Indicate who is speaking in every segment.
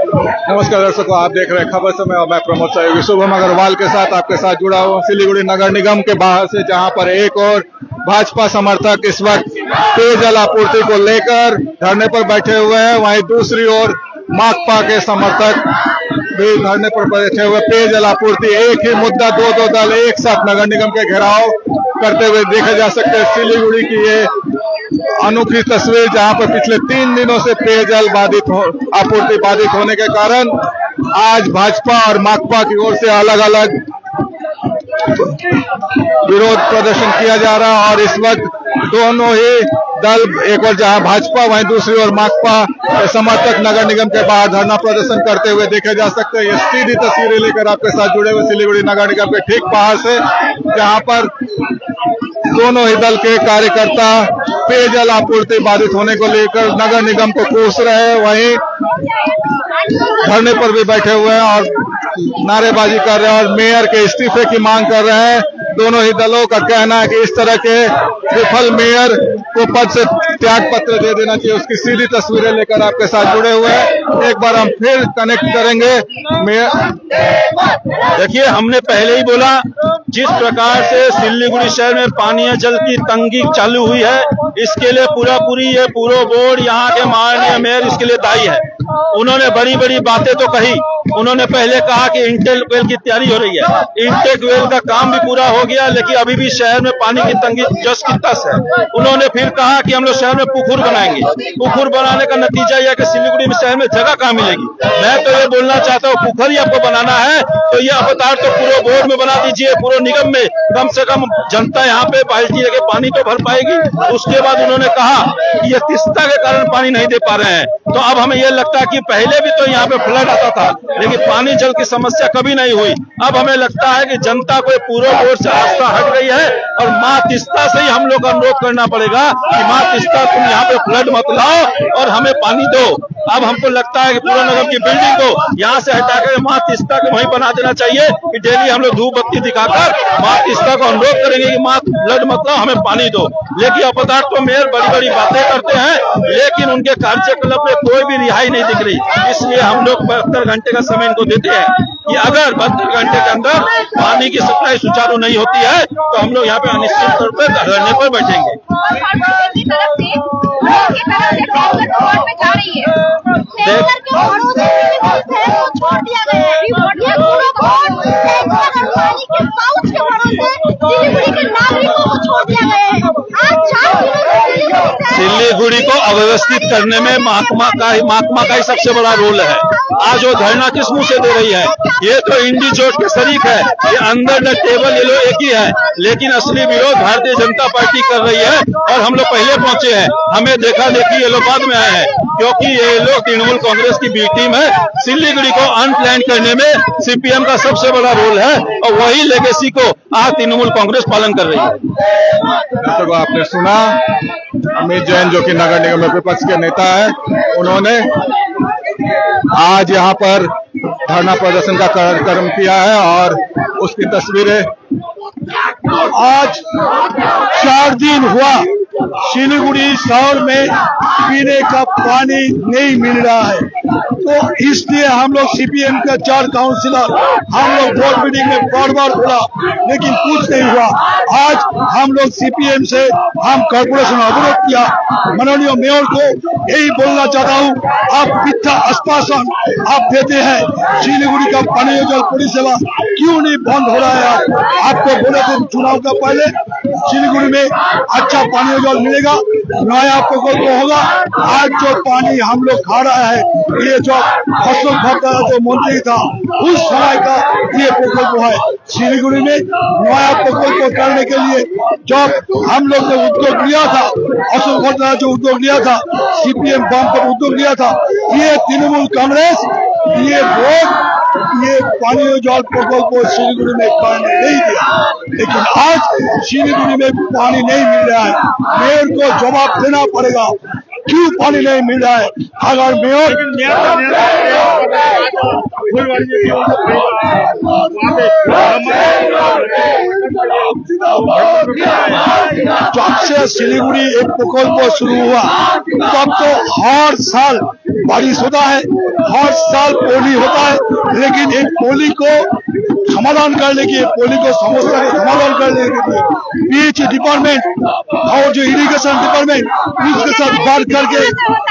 Speaker 1: नमस्कार दर्शकों, आप देख रहे हैं खबर समय और मैं प्रमोद सहयोगी शुभम अग्रवाल के साथ आपके साथ जुड़ा हुआ सिलीगुड़ी नगर निगम के बाहर से, जहां पर एक और भाजपा समर्थक इस वक्त पेयजल आपूर्ति को लेकर धरने पर बैठे हुए हैं, वहीं दूसरी ओर माकपा के समर्थक भी धरने पर बैठे हुए। पेयजल आपूर्ति एक ही मुद्दा, दो दल एक साथ नगर निगम के घेराव करते हुए देखे जा सकते हैं। सिलीगुड़ी की ये अनोखी तस्वीर, जहां पर पिछले 3 दिनों से पेयजल आपूर्ति बाधित होने के कारण आज भाजपा और माकपा की ओर से अलग अलग विरोध प्रदर्शन किया जा रहा है। और इस वक्त दोनों ही दल, एक और जहां भाजपा वहीं दूसरी ओर माकपा के समर्थक नगर निगम के बाहर धरना प्रदर्शन करते हुए देखे जा सकते हैं। ये सीधी तस्वीरें लेकर आपके साथ जुड़े हुए सिलीगुड़ी नगर निगम के ठीक बाहर से, जहां पर दोनों ही दल के कार्यकर्ता पेयजल आपूर्ति बाधित होने को लेकर नगर निगम को कोस रहे हैं, वहीं धरने पर भी बैठे हुए हैं और नारेबाजी कर रहे हैं और मेयर के इस्तीफे की मांग कर रहे हैं। दोनों ही दलों का कहना है कि इस तरह के विफल मेयर को पद से त्याग पत्र दे देना चाहिए। उसकी सीधी तस्वीरें लेकर आपके साथ जुड़े हुए हैं। एक बार हम फिर कनेक्ट करेंगे मेयर।
Speaker 2: देखिए, हमने पहले ही बोला, जिस प्रकार से सिलीगुड़ी शहर में पानी जल की तंगी चालू हुई है, इसके लिए ये पूरा बोर्ड, यहाँ के माननीय मेयर इसके लिए दायी है। उन्होंने बड़ी बड़ी बातें तो कही। उन्होंने पहले कहा कि इंटेक वेल की तैयारी हो रही है, इंटेक वेल का काम भी पूरा हो गया, लेकिन अभी भी शहर में पानी की तंगी जस की तस है। उन्होंने फिर कहा कि हम लोग शहर में पुकुर बनाएंगे। पुकुर बनाने का नतीजा यह कि सिलीगुड़ी में शहर में जगह कहाँ मिलेगी। मैं तो ये बोलना चाहता हूँ, पुकुर ही आपको बनाना है तो ये अवतार तो पूरे बोर्ड में बना दीजिए, पूरे निगम में, कम से कम जनता यहाँ पे बाल्टी लेके पानी तो भर पाएगी। उसके बाद उन्होंने कहा कि ये तिस्ता के कारण पानी नहीं दे पा रहे हैं। तो अब हमें यह लगता है कि पहले भी तो यहाँ पे फ्लड आता था, लेकिन पानी जल की समस्या कभी नहीं हुई। अब हमें लगता है कि जनता को पूरे बोर्ड से आस्था हट गई है और माँ तिस्ता से ही हम लोग अनुरोध करना पड़ेगा कि माँ तिस्ता, तुम यहाँ पे फ्लड मत लाओ और हमें पानी दो। अब हमको लगता है कि पूरा नगर की बिल्डिंग को यहाँ से हटाकर माँ तिस्ता को वहीं बना देना चाहिए कि डेली हम लोग धूप बत्ती दिखाकर माँ तिस्ता को अनुरोध करेंगे कि माँ फ्लड मत लाओ, हमें पानी दो। लेकिन अपदार्थ तो मेयर बड़ी बड़ी बातें करते हैं, लेकिन उनके कार्यकलाप में कोई भी रिहाई नहीं दिख रही। इसलिए हम लोग 72 घंटे का समय इनको देते हैं कि अगर 72 घंटे के अंदर पानी की सप्लाई सुचारू नहीं होती है तो हम लोग यहाँ पे अनिश्चित तौर पर धरने पर बैठेंगे। सिलीगुड़ी को अव्यवस्थित करने में माकपा का ही सबसे बड़ा रोल है। आज वो धरना किस मुंह से दे रही है? ये तो इंडी चोट के शरीक है, ये अंदर न टेबल ये लोग एक ही है, लेकिन असली विरोध भारतीय जनता पार्टी कर रही है और हम लोग पहले पहुंचे हैं। हमें देखा देखी ये लोग बाद में आए हैं, क्योंकि ये लोग तृणमूल कांग्रेस की बी टीम है। सिलीगुड़ी को अनप्लान करने में सीपीएम का सबसे बड़ा रोल है और वही लेगेसी को आज तृणमूल कांग्रेस पालन कर रही है।
Speaker 1: तो आपने सुना अमित जैन, जो कि नगर निगम में विपक्ष के नेता है, उन्होंने आज यहाँ पर धरना प्रदर्शन का कार्यक्रम किया है और उसकी तस्वीरें
Speaker 3: आज 4 दिन हुआ सिलीगुड़ी शहर में पीने का पानी नहीं मिल रहा है। तो इसलिए हम लोग सीपीएम के 4 काउंसिलर हम लोग बोर्ड मीटिंग में बार बार बोला, लेकिन कुछ नहीं हुआ। आज हम लोग सीपीएम से हम कॉर्पोरेशन अवरोध किया। माननीय मेयर को यही बोलना चाहता हूँ, आप मिथ्या आश्वासन आप देते हैं, सिलीगुड़ी का पानी जल परिसेवा क्यों नहीं बंद हो रहा है? आपको बोले थे चुनाव का पहले सिलीगुड़ी में अच्छा पानी जल मिलेगा, नया प्रकल्प होगा। आज जो पानी हम लोग खा रहा है, ये जो अशोक भट्टा जो मंत्री था उस समय का ये प्रकल्प है। सिलीगुड़ी में नया प्रकल्प करने के लिए जब हम लोग ने उद्योग लिया था, अशोक भट्टा जो उद्योग लिया था, सीपीएम बम पर उद्योग लिया था, ये तृणमूल कांग्रेस ये वोट ये पानी जल प्रकल्प सिलीगुड़ी में करने नहीं दिया। लेकिन आज सिलीगुड़ी में पानी नहीं मिल रहा है, मेयर को जवाब देना पड़ेगा क्यों पानी नहीं मिल रहा है। अगर मेयर जब से सिलीगुड़ी एक प्रकल्प शुरू हुआ, तब तो हर साल बारिश होता है, हर साल पोली होता है, लेकिन एक पोली को समाधान करने के, पोली को समस्या का समाधान करने के लिए पीएच डिपार्टमेंट और जो इरिगेशन डिपार्टमेंट उसके साथ बात करके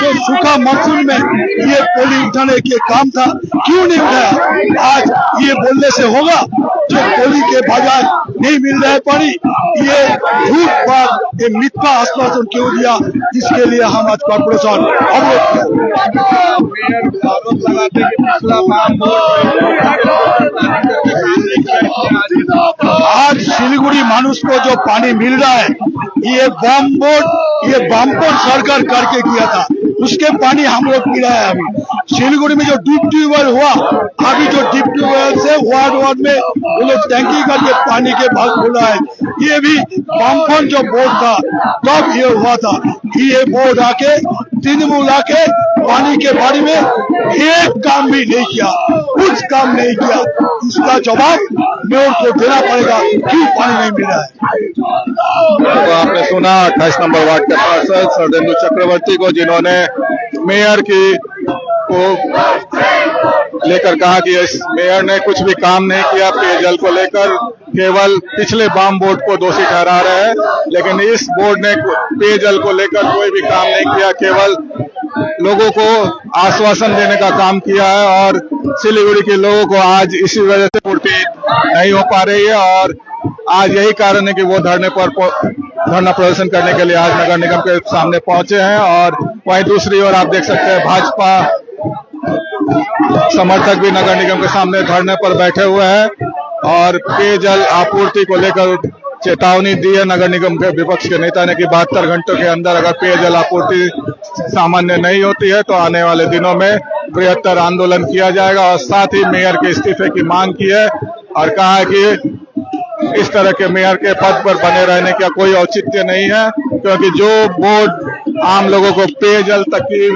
Speaker 3: तो सूखा मानसून में ये पोली उठाने के काम था, क्यों नहीं उठाया? आज ये बोलने से होगा जो पोली के बाजार नहीं मिल रहा है पानी, ये झूठ बात, ये मिथ्या आश्वासन क्यों दिया, जिसके लिए हम आज कॉर्पोरेशन अवरोध आज सिलीगुड़ी मानुष को जो पानी मिल रहा है ये वामपंथ सरकार करके किया था, उसके पानी हम लोग पी रहे हैं। अभी सिलीगुड़ी में जो डीप ट्यूबवेल हुआ, अभी जो डीप ट्यूबवेल से वार्ड में वो लोग टैंकी करके पानी के भाग खोला है, ये भी वामपंथ जो बोर्ड था तब ये हुआ था। ये बोर्ड आके तृणमूल आके पानी के बारे में एक काम भी नहीं किया, कुछ काम नहीं किया। इसका जवाब मेयर को देना पड़ेगा, क्यों पानी नहीं मिल रहा है।
Speaker 1: तो आपने सुना 28 नंबर वार्ड के पार्षद शरदेंदु चक्रवर्ती को, जिन्होंने मेयर की को लेकर कहा कि इस मेयर ने कुछ भी काम नहीं किया पेयजल को लेकर, केवल पिछले वाम बोर्ड को दोषी ठहरा रहे हैं, लेकिन इस बोर्ड ने पेयजल को लेकर कोई भी काम नहीं किया, केवल लोगों को आश्वासन देने का काम किया है। और सिलीगुड़ी के लोगों को आज इसी वजह से पूर्ति नहीं हो पा रही है और आज यही कारण है कि वो धरना प्रदर्शन करने के लिए आज नगर निगम के सामने पहुंचे हैं। और वहीं दूसरी ओर आप देख सकते हैं भाजपा समर्थक भी नगर निगम के सामने धरने पर बैठे हुए हैं और पेयजल आपूर्ति को लेकर चेतावनी दी है नगर निगम के विपक्ष के नेता ने कि 72 घंटों के अंदर अगर पेयजल आपूर्ति सामान्य नहीं होती है तो आने वाले दिनों में बृहत्तर आंदोलन किया जाएगा। और साथ ही मेयर के इस्तीफे की मांग की है और कहा है कि इस तरह के मेयर के पद पर बने रहने का कोई औचित्य नहीं है, क्योंकि जो बोर्ड आम लोगों को पेयजल तक की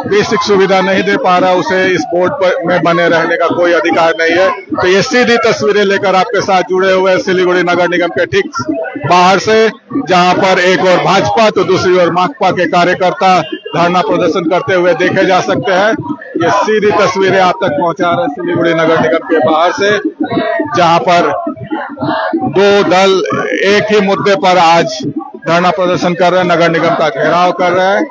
Speaker 1: बेसिक सुविधा नहीं दे पा रहा, उसे इस बोर्ड पर में बने रहने का कोई अधिकार नहीं है। तो ये सीधी तस्वीरें लेकर आपके साथ जुड़े हुए सिलीगुड़ी नगर निगम के ठीक बाहर से, जहां पर एक और भाजपा तो दूसरी ओर माकपा के कार्यकर्ता धरना प्रदर्शन करते हुए देखे जा सकते हैं। ये सीधी तस्वीरें आप तक पहुंचा रहे सिलीगुड़ी नगर निगम के बाहर से, जहां पर दो दल एक ही मुद्दे पर आज धरना प्रदर्शन कर रहे हैं, नगर निगम का घेराव कर रहे हैं।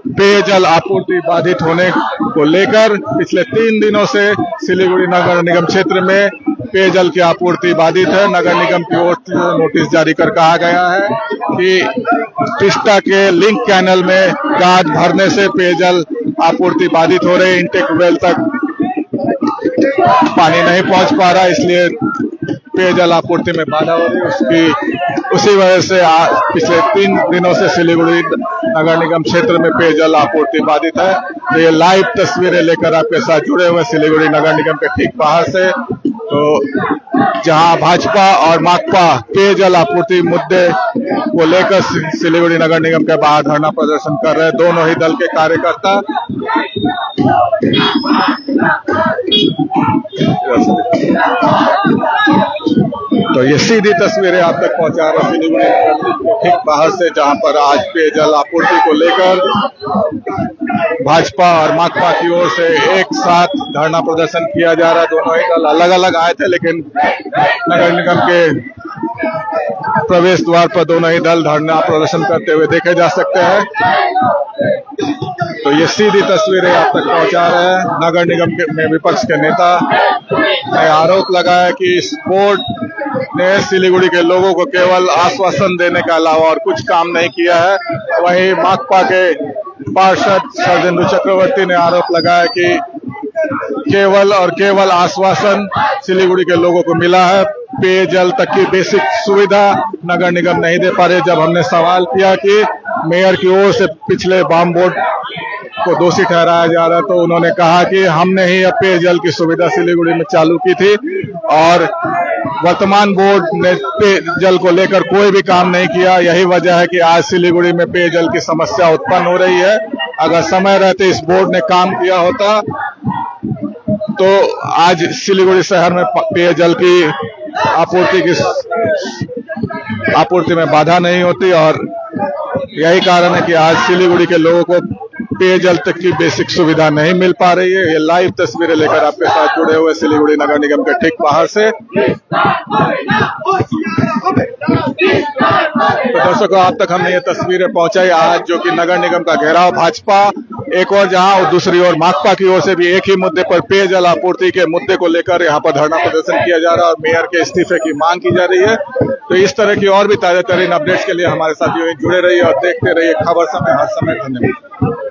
Speaker 1: पेयजल आपूर्ति बाधित होने को लेकर पिछले 3 दिनों से सिलीगुड़ी नगर निगम क्षेत्र में पेयजल की आपूर्ति बाधित है। नगर निगम की ओर से नोटिस जारी कर कहा गया है कि टिस्टा के लिंक कैनल में गाद भरने से पेयजल आपूर्ति बाधित हो रही, इंटेक वेल तक पानी नहीं पहुंच पा रहा, इसलिए पेयजल आपूर्ति में बाधा हो रही है। उसी वजह से पिछले 3 दिनों से सिलीगुड़ी नगर निगम क्षेत्र में पेयजल आपूर्ति बाधित है। तो ये लाइव तस्वीरें लेकर आपके साथ जुड़े हुए सिलीगुड़ी नगर निगम के ठीक बाहर से, तो जहां भाजपा और माकपा पेयजल आपूर्ति मुद्दे को लेकर सिलीगुड़ी नगर निगम के बाहर धरना प्रदर्शन कर रहे हैं दोनों ही दल के कार्यकर्ता। तो ये सीधी तस्वीरें आप तक पहुंचा रहे सिलीगुड़ी ठीक बाहर से, जहां पर आज पेयजल आपूर्ति को लेकर भाजपा और माकपा की ओर से एक साथ धरना प्रदर्शन किया जा रहा है। दोनों ही दल अलग अलग आए थे, लेकिन नगर निगम के प्रवेश द्वार पर दोनों ही दल धरना प्रदर्शन करते हुए देखे जा सकते हैं। तो ये सीधी तस्वीरें आप तक पहुंचा रहे हैं। नगर निगम में विपक्ष के नेता ने आरोप लगाया कि इस बोर्ड ने सिलीगुड़ी के लोगों को केवल आश्वासन देने के अलावा और कुछ काम नहीं किया है। वहीं माकपा के पार्षद शरदेंदु चक्रवर्ती ने आरोप लगाया कि केवल और केवल आश्वासन सिलीगुड़ी के लोगों को मिला है, पेयजल तक की बेसिक सुविधा नगर निगम नहीं दे पा रहे। जब हमने सवाल किया कि मेयर की ओर से पिछले वाम बोर्ड को दोषी ठहराया जा रहा है, तो उन्होंने कहा कि हमने ही पेयजल की सुविधा सिलीगुड़ी में चालू की थी और वर्तमान बोर्ड ने पेयजल को लेकर कोई भी काम नहीं किया। यही वजह है कि आज सिलीगुड़ी में पेयजल की समस्या उत्पन्न हो रही है। अगर समय रहते इस बोर्ड ने काम किया होता तो आज सिलीगुड़ी शहर में पेयजल की आपूर्ति में बाधा नहीं होती। और यही कारण है कि आज सिलीगुड़ी के लोगों को पेयजल तक की बेसिक सुविधा नहीं मिल पा रही है। ये लाइव तस्वीरें लेकर आपके साथ जुड़े हुए सिलीगुड़ी नगर निगम के ठीक बाहर से। तो दर्शकों, आप तक हमने ये तस्वीरें पहुंचाई आज, जो कि नगर निगम का घेराव भाजपा एक और जहां और दूसरी ओर माकपा की ओर से भी एक ही मुद्दे पर पेयजल आपूर्ति के मुद्दे को लेकर यहाँ पर धरना प्रदर्शन किया जा रहा है और मेयर के इस्तीफे की मांग की जा रही है। तो इस तरह की और भी ताजा तरीन अपडेट्स के लिए हमारे साथ जुड़े रहिए और देखते रहिए खबर समय हर समय। धन्यवाद।